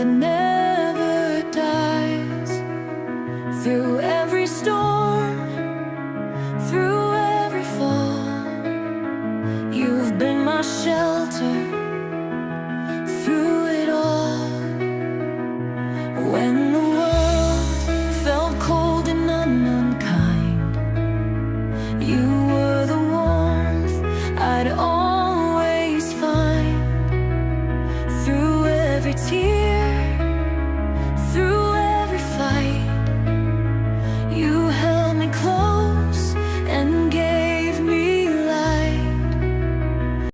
that never dies. Through every storm, through every fall, you've been my shelter. Through it all, when the world felt cold and unkind, you were the warmth I'd always find. Through every tear,